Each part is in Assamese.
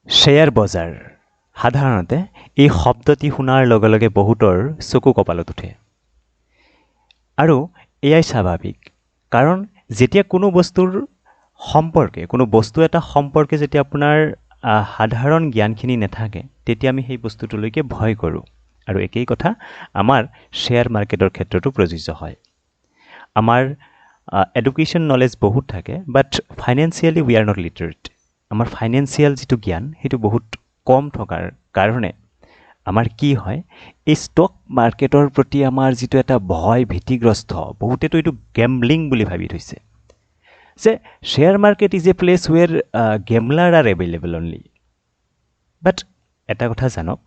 শ্বেয়াৰ বজাৰ সাধাৰণতে এই শব্দটি শুনাৰ লগে লগে বহুতৰ চকু কপালত উঠে আৰু এয়াই স্বাভাৱিক কাৰণ যেতিয়া কোনো বস্তুৰ সম্পৰ্কে কোনো বস্তু এটা সম্পৰ্কে যেতিয়া আপোনাৰ সাধাৰণ জ্ঞানখিনি নাথাকে তেতিয়া আমি সেই বস্তুটোলৈকে ভয় কৰোঁ আৰু একেই কথা আমাৰ শ্বেয়াৰ মাৰ্কেটৰ ক্ষেত্ৰতো প্ৰযোজ্য হয় আমাৰ এডুকেশ্যন নলেজ বহুত থাকে but financially we are not literate আমাৰ ফাইনেন্সিয়েল যিটো জ্ঞান সেইটো বহুত কম থকাৰ কাৰণে আমাৰ কি হয় এই ষ্টক মাৰ্কেটৰ প্ৰতি আমাৰ যিটো এটা ভয় ভীতিগ্ৰস্ত বহুতেতো এইটো গেম্বলিং বুলি ভাবি থৈছে যে share market is a place where gamblers are available only but এটা কথা জানক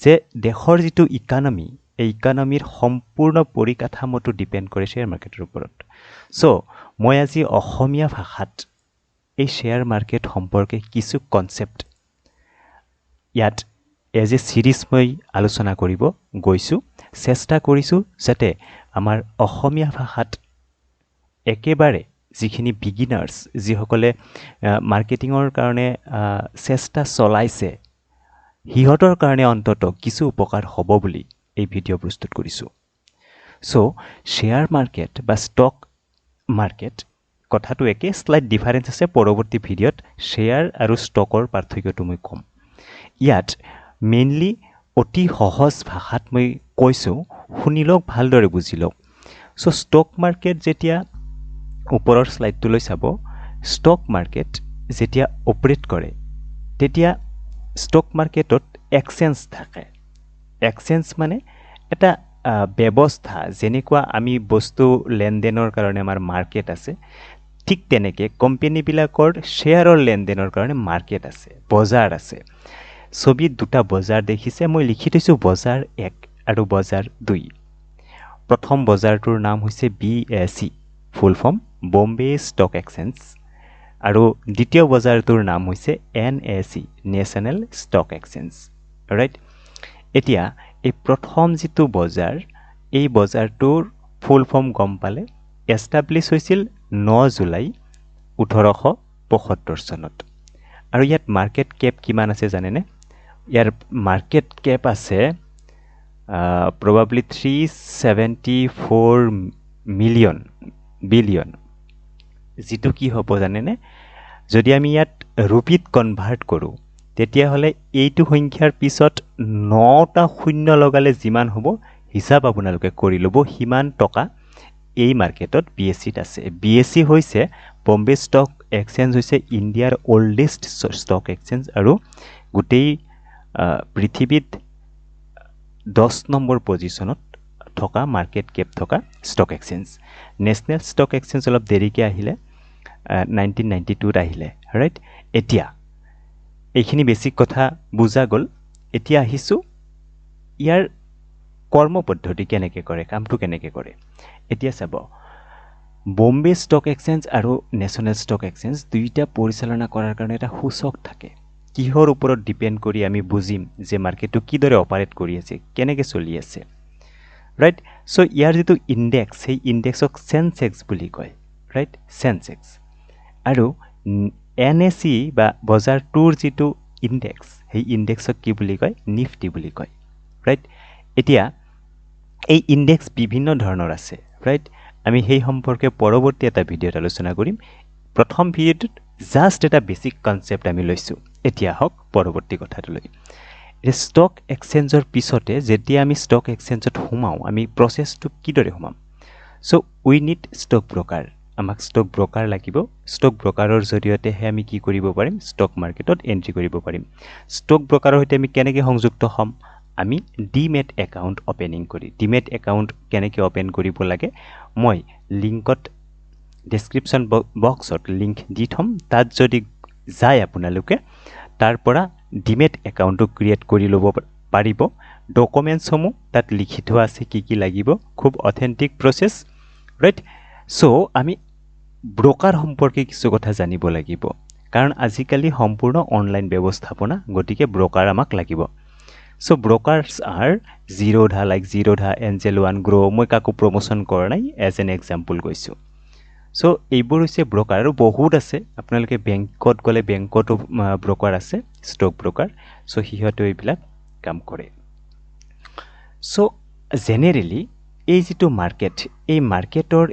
যে দেশৰ যিটো ইকনমি এই ইকনমিৰ সম্পূৰ্ণ পৰিকাঠামোটো ডিপেণ্ড কৰে শ্বেয়াৰ মাৰ্কেটৰ ওপৰত চ' মই আজি অসমীয়া ভাষাত এই শ্বেয়াৰ মাৰ্কেট সম্পৰ্কে কিছু কনচেপ্ট ইয়াত এজ এ ছিৰিজ মই আলোচনা কৰিব গৈছোঁ চেষ্টা কৰিছোঁ যাতে আমাৰ অসমীয়া ভাষাত একেবাৰে যিখিনি বিগিনাৰ্ছ যিসকলে মাৰ্কেটিঙৰ কাৰণে চেষ্টা চলাইছে সিহঁতৰ কাৰণে অন্তত কিছু উপকাৰ হ'ব বুলি এই ভিডিঅ' প্ৰস্তুত কৰিছোঁ চ' শ্বেয়াৰ মাৰ্কেট বা ষ্টক মাৰ্কেট কথাটো একে স্লাইড ডিফাৰেঞ্চ আছে পৰৱৰ্তী ভিডিঅ'ত শ্বেয়াৰ আৰু ষ্টকৰ পাৰ্থক্যটো মই ক'ম ইয়াত মেইনলি অতি সহজ ভাষাত মই কৈছোঁ শুনি লওক ভালদৰে বুজি লওক চ' ষ্টক মাৰ্কেট যেতিয়া ওপৰৰ শ্লাইডটোলৈ চাব ষ্টক মাৰ্কেট যেতিয়া অপাৰেট কৰে তেতিয়া ষ্টক মাৰ্কেটত এক্সচেঞ্জ থাকে এক্সচেঞ্জ মানে এটা ব্যৱস্থা যেনেকুৱা আমি বস্তু লেনদেনৰ কাৰণে আমাৰ মাৰ্কেট আছে ঠিক তেনেকৈ কোম্পানীবিলাকৰ শ্বেয়াৰৰ লেনদেনৰ কাৰণে মাৰ্কেট আছে বজাৰ আছে ছবিত দুটা বজাৰ দেখিছে মই লিখি থৈছোঁ বজাৰ 1 আৰু বজাৰ 2 প্ৰথম বজাৰটোৰ নাম হৈছে BSE ফুল ফৰ্ম বম্বে ষ্টক এক্সচেঞ্জ আৰু দ্বিতীয় বজাৰটোৰ নাম হৈছে NSE national stock exchange right এতিয়া এই প্ৰথম যিটো বজাৰ এই বজাৰটোৰ ফুল ফৰ্ম গম পালে এষ্টাব্লিছ হৈছিল 9 জুলাই 1875 চনত আৰু ইয়াত মাৰ্কেট কেপ কিমান আছে জানেনে ইয়াৰ মাৰ্কেট কেপ আছে প্ৰবাবলি 374 বিলিয়ন যিটো কি হ'ব জানেনে যদি আমি ইয়াত ৰুপিত কনভাৰ্ট কৰোঁ তেতিয়াহ'লে এইটো সংখ্যাৰ পিছত 9টা শূন্য লগালে যিমান হ'ব হিচাপ আপোনালোকে কৰি ল'ব সিমান টকা এই মাৰ্কেটত BSEত আছে BSE হৈছে বম্বে ষ্টক এক্সচেঞ্জ হৈছে ইণ্ডিয়াৰ অল্ডেষ্ট ষ্টক এক্সচেঞ্জ আৰু গোটেই পৃথিৱীত 10 নম্বৰ পজিশ্যনত থকা মাৰ্কেট কেপ থকা stock exchange national stock exchange অলপ দেৰিকৈ আহিলে 1992ত আহিলে ৰাইট এতিয়া এইখিনি বেছিক কথা বুজা গ'ল এতিয়া আহিছোঁ ইয়াৰ কৰ্ম পদ্ধতি কেনেকৈ কৰে কামটো কেনেকৈ কৰে এতিয়া চাব বম্বে ষ্টক এক্সচেঞ্জ আৰু নেশ্যনেল ষ্টক এক্সচেঞ্জ দুইটা পৰিচালনা কৰাৰ কাৰণে এটা সূচক থাকে কিহৰ ওপৰত ডিপেণ্ড কৰি আমি বুজিম যে মাৰ্কেটটো কিদৰে অপাৰেট কৰি আছে কেনেকৈ চলি আছে ৰাইট চ' ইয়াৰ যিটো ইণ্ডেক্স সেই ইণ্ডেক্সক চেনচেক্স বুলি কয় ৰাইট চেনচেক্স আৰু NSE বা বজাৰটোৰ যিটো ইণ্ডেক্স সেই ইণ্ডেক্সক কি বুলি কয় নিফটি বুলি কয় ৰাইট এতিয়া এই ইণ্ডেক্স বিভিন্ন ধৰণৰ আছে ৰাইট আমি সেই সম্পৰ্কে পৰৱৰ্তী এটা ভিডিঅ'ত আলোচনা কৰিম প্ৰথম ভিডিঅ'টোত জাষ্ট এটা বেছিক কনচেপ্ট আমি লৈছোঁ এতিয়া হওক পৰৱৰ্তী কথাটোলৈ এই ষ্টক এক্সচেঞ্জৰ পিছতে যেতিয়া আমি ষ্টক এক্সচেঞ্জত সোমাওঁ আমি প্ৰচেছটো কিদৰে সোমাম চ' উই নিড ষ্টক ব্ৰকাৰ আমাক ষ্টক ব্ৰকাৰ লাগিব ষ্টক ব্ৰকাৰৰ জৰিয়তেহে আমি কি কৰিব পাৰিম ষ্টক মাৰ্কেটত এণ্ট্ৰি কৰিব পাৰিম ষ্টক ব্ৰকাৰৰ সৈতে আমি কেনেকৈ সংযুক্ত হ'ম আমি ডিমেট একাউণ্ট অপেনিং কৰি ডিমেট একাউণ্ট কেনেকৈ অপেন কৰিব লাগে মই লিংকত ডেছক্ৰিপশ্যন বক্সত লিংক দি থ'ম তাত যদি যায় আপোনালোকে তাৰ পৰা ডিমেট একাউণ্টটো ক্ৰিয়েট কৰি ল'ব পাৰিব ডকুমেণ্টছসমূহ তাত লিখি থোৱা আছে কি কি লাগিব খুব অথেণ্টিক প্ৰচেছ ৰাইট চ' আমি ব্ৰকাৰ সম্পৰ্কে কিছু কথা জানিব লাগিব কাৰণ আজিকালি সম্পূৰ্ণ অনলাইন ব্যৱস্থাপনা গতিকে ব্ৰকাৰ আমাক লাগিব so' brokers are Zerodha like Zerodha Angel one Groww' মই কাকো প্ৰমোশ্যন কৰা নাই এজ এন এক্সাম্পল কৈছোঁ চ' এইবোৰ হৈছে ব্ৰকাৰ আৰু বহুত আছে আপোনালোকে বেংকত গ'লে বেংকতো ব্ৰকাৰ আছে ষ্টক ব্ৰকাৰ। চ' সিহঁতেও এইবিলাক কাম কৰে। চ' জেনেৰেলি এই যিটো মাৰ্কেট, এই মাৰ্কেটৰ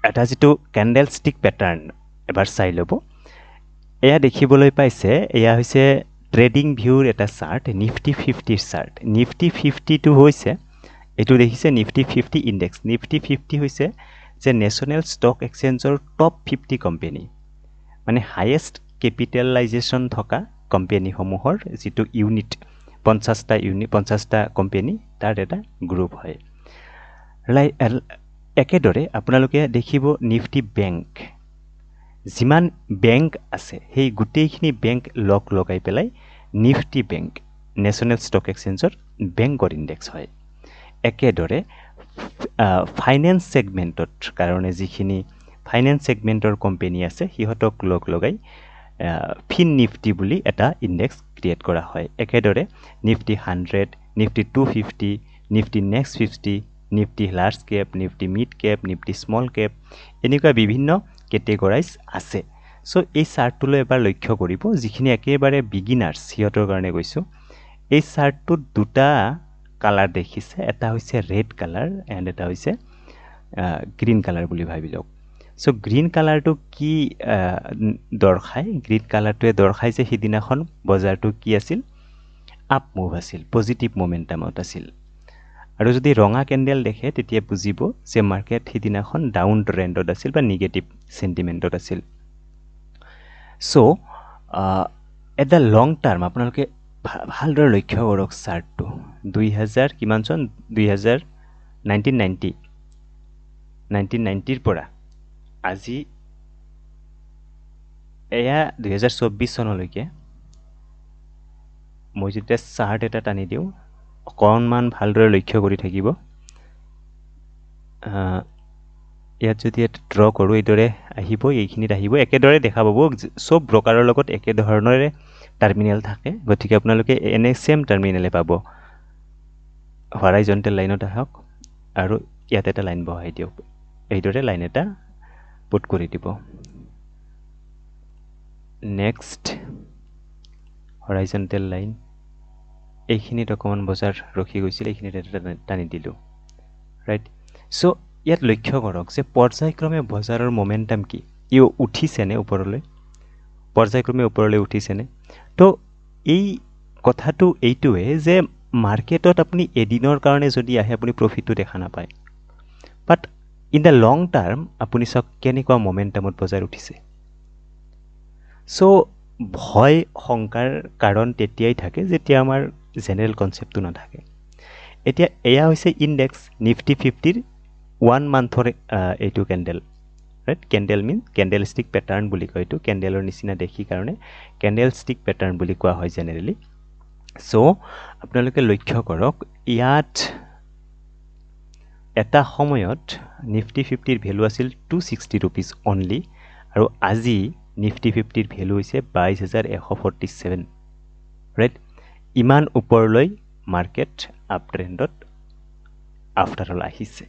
এটা যিটো কেণ্ডেল ষ্টিক পেটাৰ্ণ এবাৰ চাই ল'ব। এয়া দেখিবলৈ পাইছে, এয়া হৈছে ট্ৰেডিং ভিউৰ এটা চাৰ্ট, নিফটি 50ৰ চাৰ্ট। নিফটি 50টো হৈছে, এইটো দেখিছে নিফটি 50 ইণ্ডেক্স। নিফটি 50 হৈছে যে নেশ্যনেল ষ্টক এক্সচেঞ্জৰ টপ 50 কোম্পেনী, মানে হায়েষ্ট কেপিটেলাইজেশ্যন থকা কোম্পেনীসমূহৰ যিটো ইউনিট, 50টা কোম্পেনী, তাৰ এটা গ্ৰুপ হয়। একেদৰে আপোনালোকে দেখিব নিফটি বেংক, যিমান বেংক আছে সেই গোটেইখিনি বেংক লগাই পেলাই নিফটি বেংক নেশ্যনেল ষ্টক এক্সচেঞ্জৰ বেংকৰ ইণ্ডেক্স হয়। একেদৰে ফাইনেন্স ছেগমেণ্টৰ কাৰণে যিখিনি ফাইনেন্স ছেগমেণ্টৰ কোম্পেনী আছে সিহঁতক লগাই ফিন নিফটি বুলি এটা ইণ্ডেক্স ক্ৰিয়েট কৰা হয়। একেদৰে Nifty 100, Nifty 250, Nifty next 50, Nifty large cap, Nifty mid cap, Nifty small cap, এনেকুৱা বিভিন্ন কেটেগৰাইজ আছে। চ' এই চাৰ্টটোলৈ এবাৰ লক্ষ্য কৰিব, যিখিনি একেবাৰে বিগিনাৰ্ছ সিহঁতৰ কাৰণে কৈছোঁ। এই চাৰ্টটোত দুটা কালাৰ দেখিছে, এটা হৈছে ৰেড কালাৰ এণ্ড এটা হৈছে গ্ৰীণ কালাৰ বুলি ভাবি লওক। চ' গ্ৰীণ কালাৰটো কি দৰ্শায়? গ্ৰীণ কালাৰটোৱে দৰ্শায় যে সিদিনাখন বজাৰটো কি আছিল? আপ মুভ আছিল, পজিটিভ মোমেণ্টামত আছিল। আৰু যদি ৰঙা কেণ্ডেল দেখে তেতিয়া বুজিব যে মাৰ্কেট সিদিনাখন ডাউন ট্ৰেণ্ডত আছিল বা নিগেটিভ চেণ্টিমেণ্টত আছিল। চ' এট দ্য লং টাৰ্ম আপোনালোকে ভালদৰে লক্ষ্য কৰক চাৰ্টটো। 2000 কিমান চন? 1990ৰ পৰা আজি এয়া 2024 চনলৈকে মই যেতিয়া চাৰ্ট এটা টানি দিওঁ, অকণমান ভালদৰে লক্ষ্য কৰি থাকিব। ইয়াত যদি ড্ৰ কৰোঁ, এইদৰে আহিব, এইখিনিত আহিব, একেদৰে দেখা পাব। চব ব্ৰকাৰৰ লগত একেধৰণৰে টাৰ্মিনেল থাকে, গতিকে আপোনালোকে এনে ছেম টাৰ্মিনেলে পাব। হৰাইজণ্টেল লাইনত আহক আৰু ইয়াত এটা লাইন বহাই দিয়ক, এইদৰে লাইন এটা পুট কৰি দিব। নেক্সট হৰাইজণ্টেল লাইন, এইখিনিত অকণমান বজাৰ ৰখি গৈছিল, এইখিনিত এটা টানি দিলোঁ, ৰাইট। চ' ইয়াত লক্ষ্য কৰক যে পৰ্যায়ক্ৰমে বজাৰৰ মোমেণ্টাম কি? ই উঠিছেনে ওপৰলৈ? পৰ্যায়ক্ৰমে ওপৰলৈ উঠিছেনে? তো এই কথাটো এইটোৱে যে মাৰ্কেটত আপুনি এদিনৰ কাৰণে যদি আহে আপুনি প্ৰফিটটো দেখা নাপায়, বাট ইন দ্য লং টাৰ্ম আপুনি চাওক কেনেকুৱা মোমেণ্টামত বজাৰ উঠিছে। চ' ভয় শংকাৰ কাৰণ তেতিয়াই থাকে যেতিয়া আমাৰ জেনেৰেল কনচেপ্টটো নাথাকে। এতিয়া এয়া হৈছে ইণ্ডেক্স নিফটি 50ৰ 1 মান্থৰ এইটো কেণ্ডেল, ৰাইট। কেণ্ডেল মিন কেণ্ডেল ষ্টিক পেটাৰ্ণ বুলি কয়, এইটো কেণ্ডেলৰ নিচিনা দেখি কাৰণে কেণ্ডেল ষ্টিক পেটাৰ্ণ বুলি কোৱা হয় জেনেৰেলি। চ' আপোনালোকে লক্ষ্য কৰক, ইয়াত এটা সময়ত নিফটি 50ৰ ভেলু আছিল 260 ৰুপিজ অনলি, আৰু আজি নিফটি 50ৰ ভেলু হৈছে 22,147, ৰাইট। ইমান ওপৰলৈ মাৰ্কেট আপ ট্ৰেণ্ডত আফটাৰ অল আহিছে।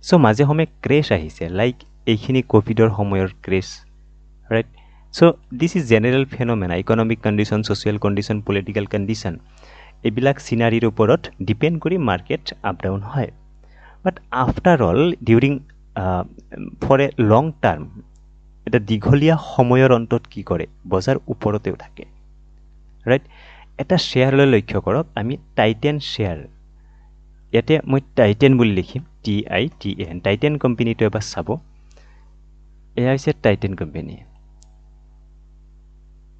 চ' মাজে সময়ে ক্ৰেছ আহিছে, লাইক এইখিনি ক'ভিডৰ সময়ৰ crash, right. So' this is general phenomena, economic condition, social condition, political condition, এইবিলাক চিনাৰীৰ ওপৰত ডিপেণ্ড কৰি মাৰ্কেট আপ ডাউন হয়। But after all during for a long term, এটা দীঘলীয়া সময়ৰ অন্তত কি কৰে? বজাৰ ওপৰতেও থাকে, ৰাইট। এটা শ্বেয়াৰলৈ লক্ষ্য কৰক, আমি টাইটেন শ্বেয়াৰ, ইয়াতে মই টাইটেন বুলি লিখিম, TITAN, টাইটেন কোম্পেনীটো এবাৰ চাব। এয়া হৈছে টাইটেন কোম্পেনী,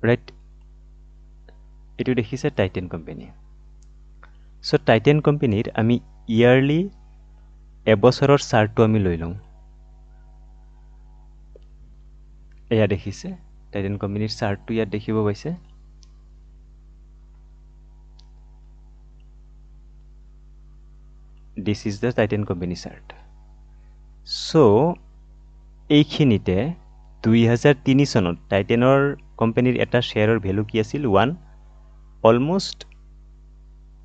ৰাইট। এইটো দেখিছে টাইটেন কোম্পেনী। চ' টাইটেন কোম্পেনীৰ আমি ইয়াৰলি এবছৰৰ চাৰ্টটো আমি লৈ লওঁ। এয়া দেখিছে টাইটেন কোম্পেনীৰ চাৰ্টটো ইয়াত দেখিব পাইছে। This is the Titan company chart. So' এইখিনিতে 2003 চনত টাইটেনৰ কোম্পেনীৰ এটা শ্বেয়াৰৰ ভেলু কি আছিল? অলমষ্ট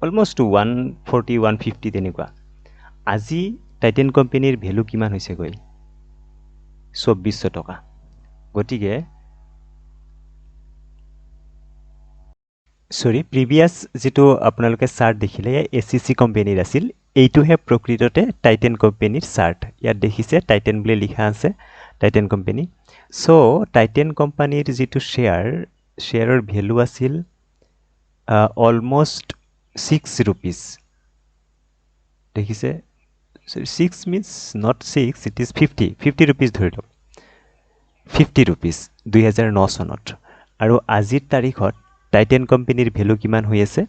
140, 150 তেনেকুৱা। আজি টাইটেন কোম্পেনীৰ ভেলু কিমান হৈছেগৈ? 2400 টকা। গতিকে সৰি প্ৰিভিয়াছ যিটো আপোনালোকে চাৰ্ট দেখিলে ACC কোম্পানীৰ আছিল এইটোহে প্ৰকৃততে টাইটেন কোম্পানীৰ চাৰ্ট ইয়াত দেখিছে টাইটেন বুলি লিখা আছে টাইটেন কোম্পানী চ' টাইটেন কোম্পানীৰ যিটো শ্বেয়াৰৰ ভেলু আছিল অলমষ্ট 6 rupees দেখিছে 6 means not 6 it is 50 rupees ধৰি লওক 50 rupees 2009 চনত আৰু আজিৰ তাৰিখত টাইটেন কোম্পানীৰ ভেলু কিমান হৈ আছে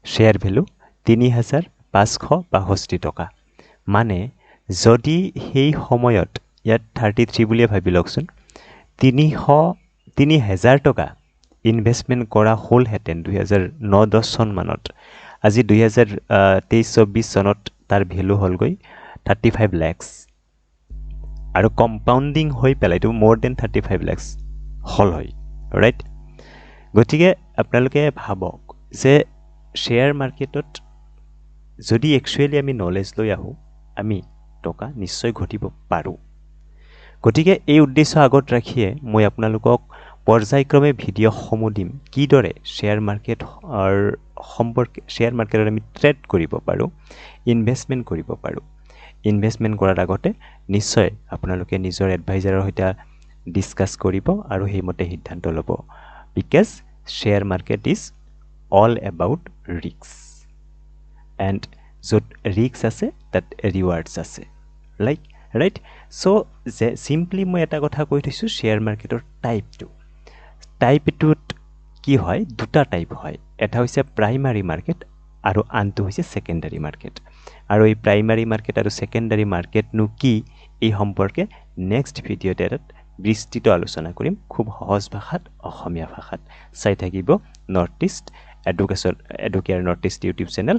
শ্বেয়াৰ ভেলু 3562 টকা মানে যদি সেই সময়ত ইয়াত 33 বুলিয়ে ভাবি লওকচোন 3000 টকা ইনভেষ্টমেণ্ট কৰা হ'লহেঁতেন 2009-10 চন মানত আজি 2023-24 চনত তাৰ ভেলু হ'লগৈ 35 lakhs আৰু কম্পাউণ্ডিং হৈ পেলাই এইটো more than 35 lakhs হ'ল হয় ৰাইট গতিকে আপোনালোকে ভাবক যে শ্বেয়াৰ মাৰ্কেটত যদি একচুৱেলি আমি নলেজ লৈ আহোঁ আমি টকা নিশ্চয় ঘটিব পাৰোঁ গতিকে এই উদ্দেশ্য আগত ৰাখিয়ে মই আপোনালোকক পৰ্যায়ক্ৰমে ভিডিঅ'সমূহ দিম কিদৰে শ্বেয়াৰ মাৰ্কেটত আমি ট্ৰেড কৰিব পাৰোঁ ইনভেষ্টমেণ্ট কৰিব পাৰোঁ ইনভেষ্টমেণ্ট কৰাৰ আগতে নিশ্চয় আপোনালোকে নিজৰ এডভাইজাৰৰ সৈতে ডিছকাছ কৰিব আৰু সেইমতে সিদ্ধান্ত ল'ব because share market is all about risk and য'ত ৰিস্ক আছে তাত ৰিৱাৰ্ডছ আছে ৰাইট চ' যে চিম্পলি মই এটা কথা কৈ থৈছোঁ শ্বেয়াৰ মাৰ্কেটৰ টাইপটোত কি হয় দুটা টাইপ হয় এটা হৈছে প্ৰাইমাৰী মাৰ্কেট আৰু আনটো হৈছে ছেকেণ্ডাৰী মাৰ্কেট আৰু এই প্ৰাইমাৰী মাৰ্কেট আৰু ছেকেণ্ডাৰী মাৰ্কেটনো কি এই সম্পৰ্কে নেক্সট ভিডিঅ'ত এটাত বিস্তৃত আলোচনা কৰিম খুব সহজ ভাষাত অসমীয়া ভাষাত চাই থাকিব north east Educare north east YouTube channel